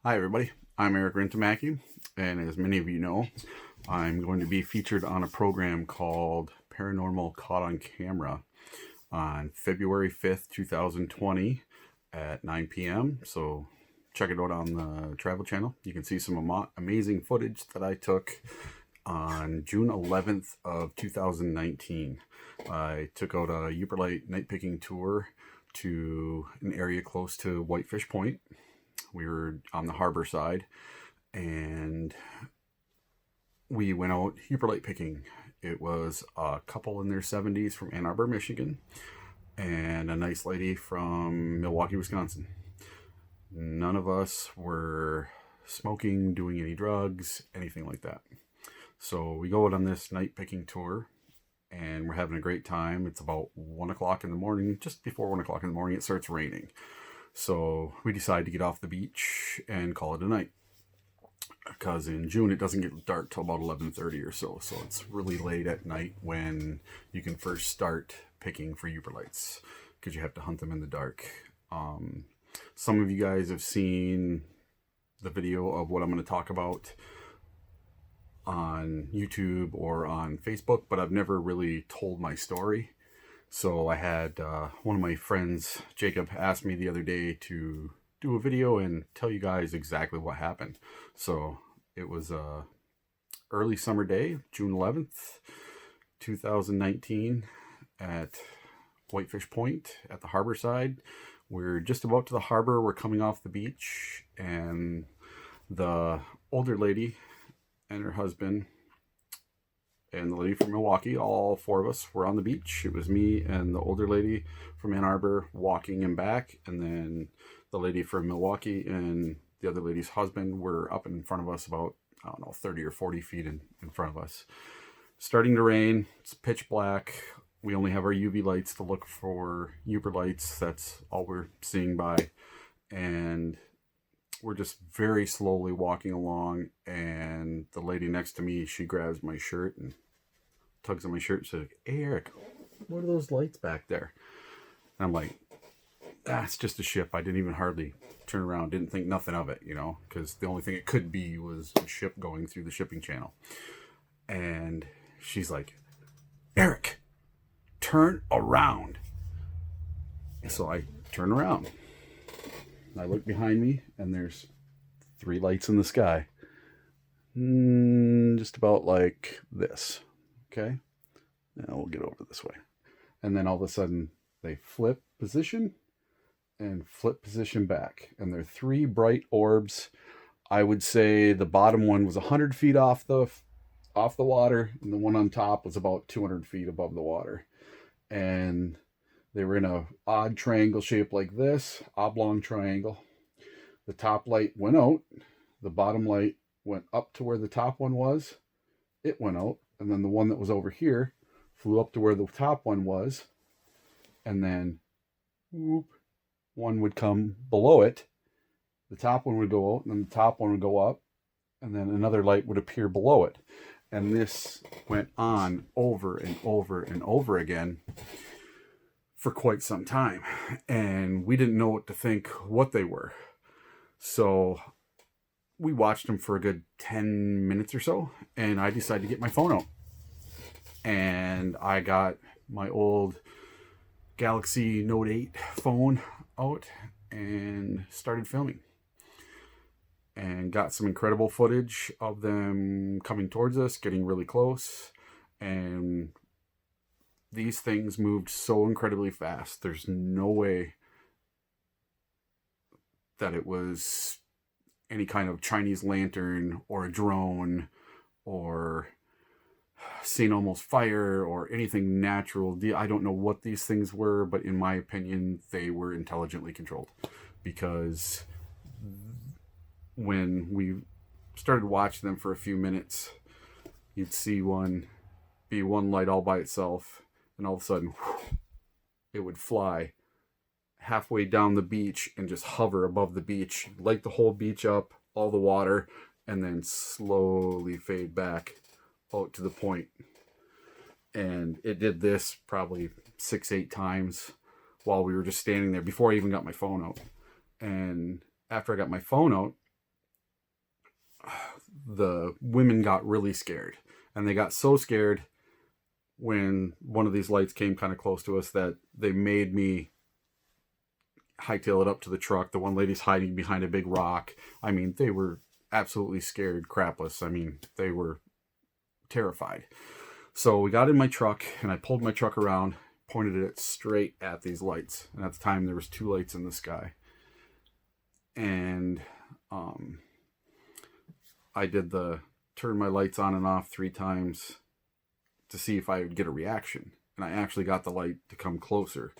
Hi everybody, I'm Erik Rintamaki, and as many of you know, I'm going to be featured on a program called Paranormal Caught on Camera on February 5th, 2020 at 9 p.m. So check it out on the Travel Channel. You can see some amazing footage that I took on June 11th of 2019. I took out a Yooperlite night picking tour to an area close to Whitefish Point. We were on the harbor side, and we went out Yooperlite picking. It was a couple in their 70s from Ann Arbor, Michigan, and a nice lady from Milwaukee, Wisconsin. None of us were smoking, doing any drugs, anything like that. So we go out on this night picking tour, and we're having a great time. It's about 1 o'clock in the morning. Just before 1 o'clock in the morning, it starts raining. So we decide to get off the beach and call it a night, because in June it doesn't get dark till about 11:30 or so. So it's really late at night when you can first start picking for Yooperlites, because you have to hunt them in the dark. Some of you guys have seen the video of what I'm going to talk about on YouTube or on Facebook, but I've never really told my story. So I had one of my friends, Jacob, asked me the other day to do a video and tell you guys exactly what happened. So it was a early summer day, June 11th, 2019 at Whitefish Point at the harbor side. We're just about to the harbor. We're coming off the beach, and the older lady and her husband and the lady from Milwaukee, all four of us were on the beach. It was me and the older lady from Ann Arbor walking him back, and then the lady from Milwaukee and the other lady's husband were up in front of us about, 30 or 40 feet in front of us. Starting to rain. It's pitch black. We only have our UV lights to look for Yooperlites. That's all we're seeing by. And we're just very slowly walking along, and the lady next to me, she grabs my shirt and tugs on my shirt and says, "Hey Erik, what are those lights back there?" And I'm like, "That's just a ship." I didn't even hardly turn around, didn't think nothing of it, because the only thing it could be was a ship going through the shipping channel. And she's like, "Erik, turn around." So I turn around. I look behind me, and there's 3 lights in the sky. Just about like this. Okay? Now we'll get over this way. And then all of a sudden, they flip position and flip position back. And they're 3 bright orbs. I would say the bottom one was 100 feet off the water, and the one on top was about 200 feet above the water. And they were in a odd triangle shape like this, oblong triangle. The top light went out. The bottom light went up to where the top one was. It went out. And then the one that was over here flew up to where the top one was. And then whoop, one would come below it. The top one would go out, and then the top one would go up. And then another light would appear below it. And this went on over and over and over again for quite some time, and we didn't know what to think what they were. So we watched them for a good 10 minutes or so, and I decided to get my phone out. And I got my old Galaxy Note 8 phone out and started filming, and got some incredible footage of them coming towards us, getting really close. And these things moved so incredibly fast. There's no way that it was any kind of Chinese lantern or a drone or seen almost fire or anything natural. I don't know what these things were, but in my opinion, they were intelligently controlled, because when we started watching them for a few minutes, you'd see one light all by itself, and all of a sudden, it would fly halfway down the beach and just hover above the beach, light the whole beach up, all the water, and then slowly fade back out to the point. And it did this probably 6-8 times while we were just standing there before I even got my phone out. And after I got my phone out, the women got really scared. And they got so scared when one of these lights came kind of close to us that they made me hightail it up to the truck. The one lady's hiding behind a big rock. I mean, they were absolutely scared crapless. I mean, they were terrified. So we got in my truck and I pulled my truck around, pointed it straight at these lights. And at the time there was 2 lights in the sky. And I did the turn my lights on and off 3 times to see if I would get a reaction. And I actually got the light to come closer.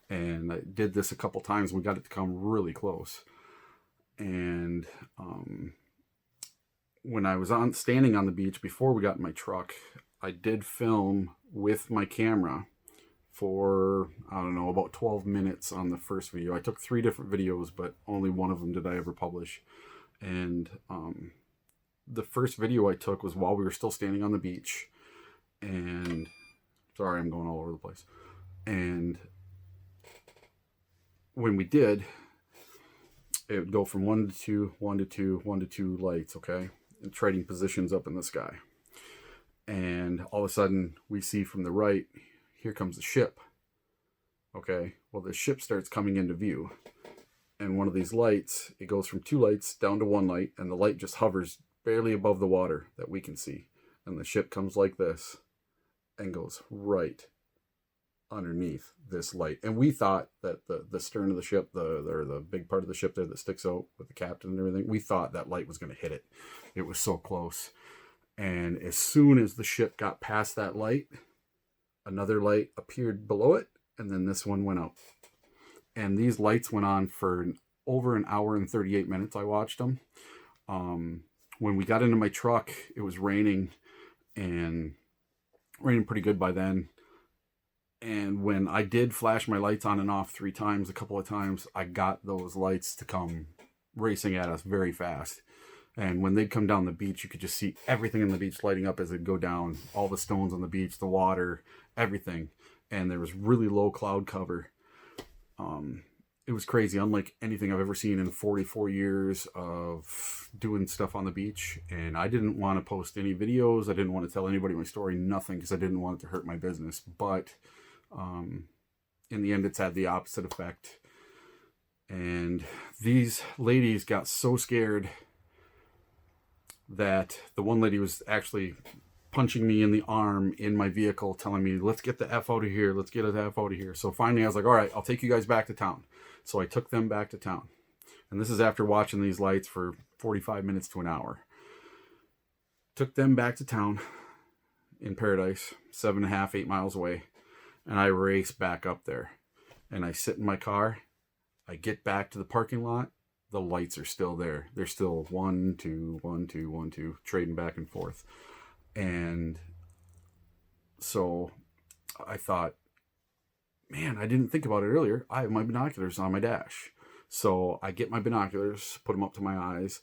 And I did this a couple times. We got it to come really close. And when I was standing on the beach before we got in my truck, I did film with my camera for, I don't know, about 12 minutes on the first video. I took 3 different videos, but only one of them did I ever publish. And the first video I took was while we were still standing on the beach. And sorry, I'm going all over the place. And when we did, it would go from 1 to 2, 1 to 2, 1 to 2 lights, okay? And trading positions up in the sky. And all of a sudden, we see from the right, here comes a ship. Okay, well, the ship starts coming into view. And one of these lights, it goes from 2 lights down to 1 light, and the light just hovers barely above the water that we can see. And the ship comes like this and goes right underneath this light. And we thought that the stern of the ship, the big part of the ship there that sticks out with the captain and everything, we thought that light was going to hit it. It was so close. And as soon as the ship got past that light, another light appeared below it, and then this one went out. And these lights went on for over an hour and 38 minutes. I watched them. When we got into my truck, it was raining, and raining pretty good by then. And when I did flash my lights on and off 3 times, a couple of times, I got those lights to come racing at us very fast. And when they'd come down the beach, you could just see everything in the beach lighting up as they'd go down. All the stones on the beach, the water, everything. And there was really low cloud cover. It was crazy, unlike anything I've ever seen in 44 years of doing stuff on the beach. And I didn't want to post any videos. I didn't want to tell anybody my story, nothing, because I didn't want it to hurt my business. But in the end, it's had the opposite effect. And these ladies got so scared that the one lady was actually punching me in the arm in my vehicle, telling me, let's get the F out of here. Let's get the F out of here. So finally I was like, all right, I'll take you guys back to town. So I took them back to town. And this is after watching these lights for 45 minutes to an hour. Took them back to town in Paradise, 7.5, 8 miles away. And I race back up there. And I sit in my car. I get back to the parking lot. The lights are still there. They're still 1, 2, 1, 2, 1, 2, trading back and forth. And so I thought, man, I didn't think about it earlier. I have my binoculars on my dash. So I get my binoculars, put them up to my eyes,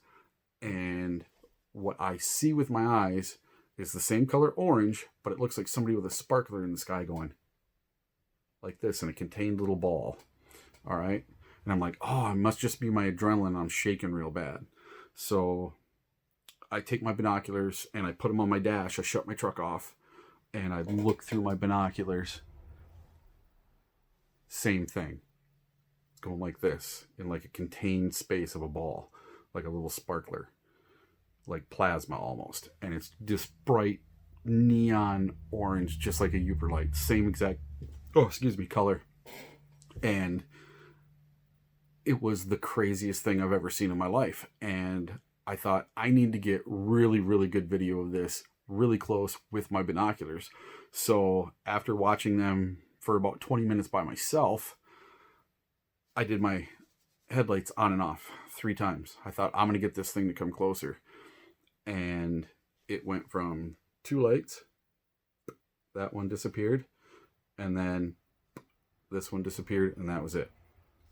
and what I see with my eyes is the same color orange, but it looks like somebody with a sparkler in the sky going like this in a contained little ball. All right. And I'm like, oh, it must just be my adrenaline. I'm shaking real bad. So I take my binoculars and I put them on my dash. I shut my truck off and I look through my binoculars. Same thing. It's going like this in like a contained space of a ball, like a little sparkler, like plasma almost. And it's just bright neon orange, just like a Yooperlite. Same exact, color. And it was the craziest thing I've ever seen in my life. And I thought, I need to get really, really good video of this really close with my binoculars. So after watching them for about 20 minutes by myself, I did my headlights on and off 3 times. I thought, I'm going to get this thing to come closer. And it went from 2 lights. That one disappeared. And then this one disappeared, and that was it.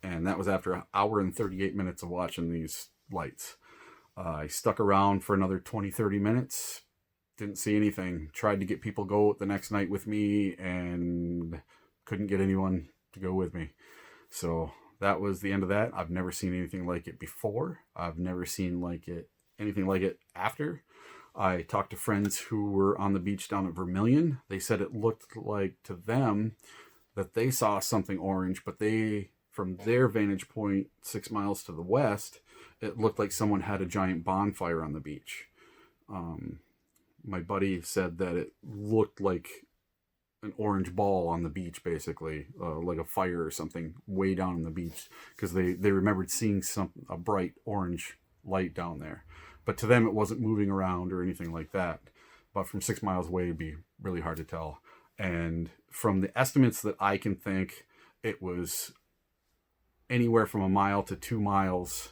And that was after an hour and 38 minutes of watching these lights. I stuck around for another 20, 30 minutes. Didn't see anything. Tried to get people go the next night with me and couldn't get anyone to go with me. So that was the end of that. I've never seen anything like it before. I've never seen like it anything like it after. I talked to friends who were on the beach down at Vermilion. They said it looked like to them that they saw something orange, but they, from their vantage point 6 miles to the west, it looked like someone had a giant bonfire on the beach. My buddy said that it looked like an orange ball on the beach, basically, like a fire or something way down on the beach, because they remembered seeing a bright orange light down there. But to them, it wasn't moving around or anything like that. But from 6 miles away, it'd be really hard to tell. And from the estimates that I can think, it was anywhere from 1 mile to 2 miles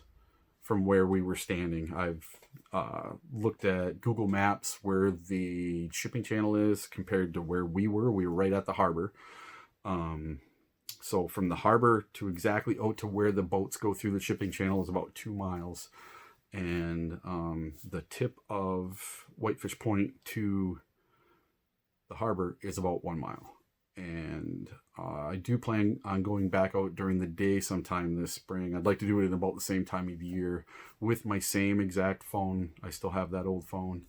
from where we were standing. I've looked at Google Maps where the shipping channel is compared to where we were. We were right at the harbor. So from the harbor to exactly to where the boats go through the shipping channel is about 2 miles. And the tip of Whitefish Point to the harbor is about 1 mile. And I do plan on going back out during the day sometime this spring. I'd like to do it in about the same time of year with my same exact phone. I still have that old phone,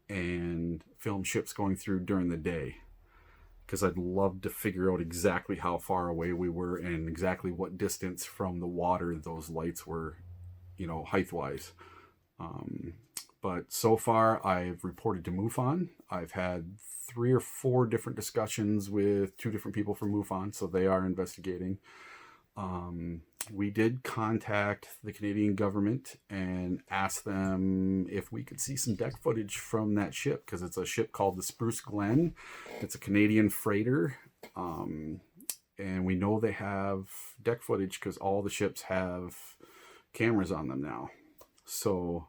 and film ships going through during the day, because I'd love to figure out exactly how far away we were and exactly what distance from the water those lights were, height-wise. But so far, I've reported to MUFON. I've had 3 or 4 different discussions with 2 different people from MUFON, so they are investigating. We did contact the Canadian government and ask them if we could see some deck footage from that ship, because it's a ship called the Spruce Glen. It's a Canadian freighter, and we know they have deck footage because all the ships have cameras on them now. So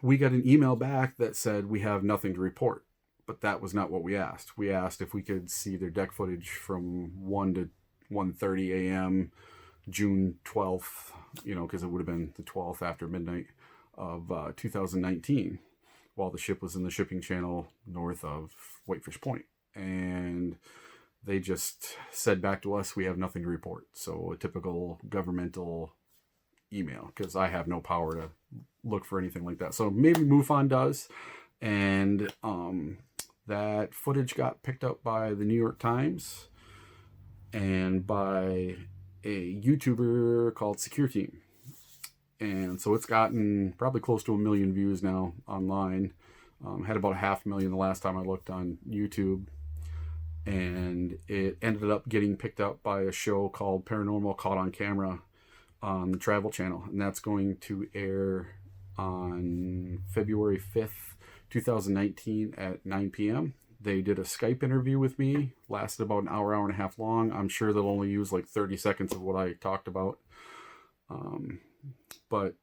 we got an email back that said we have nothing to report, but that was not what we asked. We asked if we could see their deck footage from 1 to 1:30 a.m. June 12th, because it would have been the 12th after midnight of 2019, while the ship was in the shipping channel north of Whitefish Point. And they just said back to us, we have nothing to report. So a typical governmental email, because I have no power to look for anything like that. So maybe MUFON does. And that footage got picked up by the New York Times and by a YouTuber called Secure Team. And so it's gotten probably close to 1 million views now online. Had about 500,000 the last time I looked on YouTube. And it ended up getting picked up by a show called Paranormal Caught on Camera on the Travel Channel. And that's going to air on February 5th, 2019 at 9 p.m. They did a Skype interview with me, lasted about an hour and a half long. I'm sure they'll only use like 30 seconds of what I talked about. But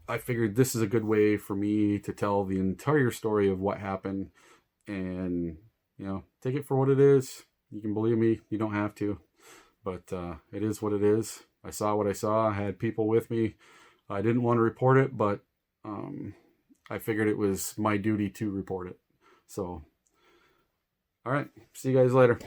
I figured this is a good way for me to tell the entire story of what happened, and, take it for what it is. You can believe me, you don't have to, but it is what it is. I saw what I saw. I had people with me. I didn't want to report it, but I figured it was my duty to report it. So, all right. See you guys later.